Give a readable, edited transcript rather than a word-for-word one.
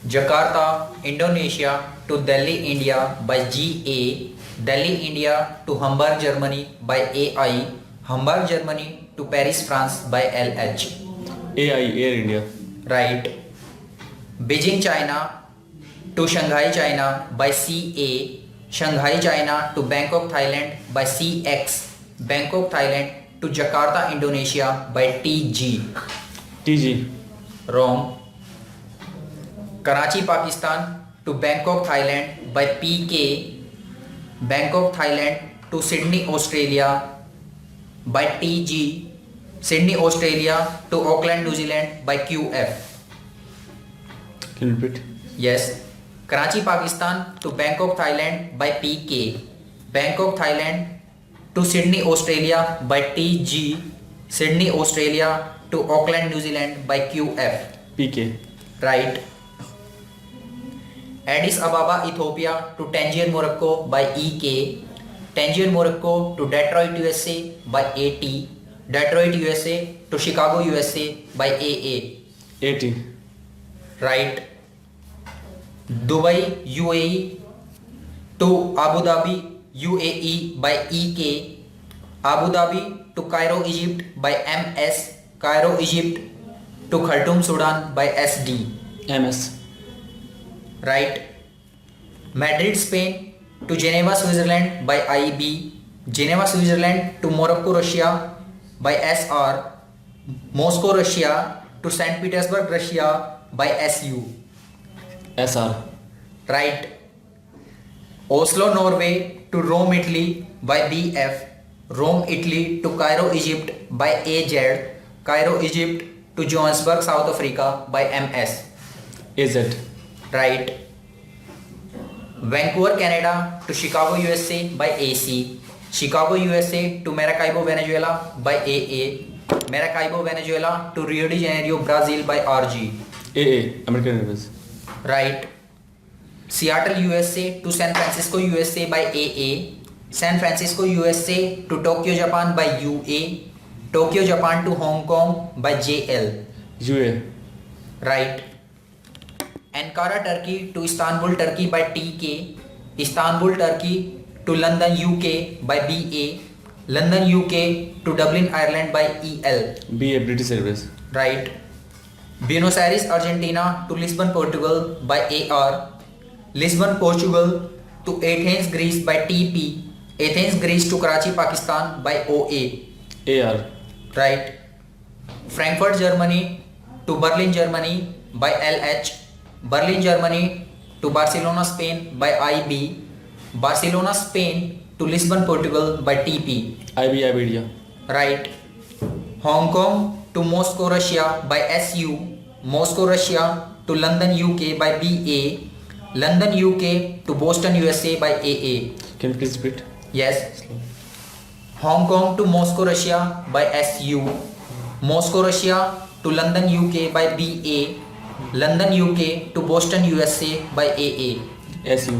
Jakarta, Indonesia to Delhi, India by GA, Delhi, India to Hamburg, Germany by AI, Hamburg, Germany to Paris, France by LH. AI, Air India. Right. Beijing, China to Shanghai, China by CA, Shanghai, China to Bangkok, Thailand by CX, Bangkok, Thailand to Jakarta, Indonesia by TG. TG. Wrong. Karachi, Pakistan to Bangkok, Thailand by PK, Bangkok, Thailand to Sydney, Australia by TG, Sydney, Australia to Auckland, New Zealand by QF. Can you repeat? Yes. Karachi, Pakistan to Bangkok, Thailand by PK, Bangkok, Thailand to Sydney, Australia by TG, Sydney, Australia to Auckland, New Zealand by QF. PK. Right. Addis Ababa, Ethiopia to Tangier, Morocco by EK, Tangier, Morocco to Detroit, USA by AT, Detroit, USA to Chicago, USA by AA. AT. Right. Dubai, UAE to Abu Dhabi, UAE by EK, Abu Dhabi to Cairo, Egypt by MS, Cairo, Egypt to Khartoum, Sudan by SD. MS. Right. Madrid, Spain to Geneva, Switzerland by IB, Geneva, Switzerland to Morocco, Russia by SR, Moscow, Russia to St. Petersburg, Russia by SU. SR. Right. Oslo, Norway to Rome, Italy by BF, Rome, Italy to Cairo, Egypt by AZ, Cairo, Egypt to Johannesburg, South Africa by MS. AZ. Right. Vancouver, Canada to Chicago, USA by AC, Chicago, USA to Maracaibo, Venezuela by AA, Maracaibo, Venezuela to Rio de Janeiro, Brazil by RG. AA. American Airways. Right. Seattle, USA to San Francisco, USA by AA, San Francisco, USA to Tokyo, Japan by UA, Tokyo, Japan to Hong Kong by JL. UA. Right. Ankara, Turkey to Istanbul, Turkey by TK, Istanbul, Turkey to London, UK by BA, London, UK to Dublin, Ireland by EL. BA. British Airways. Right. Buenos Aires, Argentina to Lisbon, Portugal by AR, Lisbon, Portugal to Athens, Greece by TP, Athens, Greece to Karachi, Pakistan by OA. AR. Right. Frankfurt, Germany to Berlin, Germany by LH, Berlin, Germany to Barcelona, Spain by IB, Barcelona, Spain to Lisbon, Portugal by TP. IB. Iberia. Right. Hong Kong to Moscow, Russia by SU, Moscow, Russia to London, UK by BA, London, UK to Boston, USA by AA. Can you please repeat? Yes. Hong Kong to Moscow, Russia by SU, Moscow, Russia to London, UK by BA, London, UK to Boston, USA by AA. SU.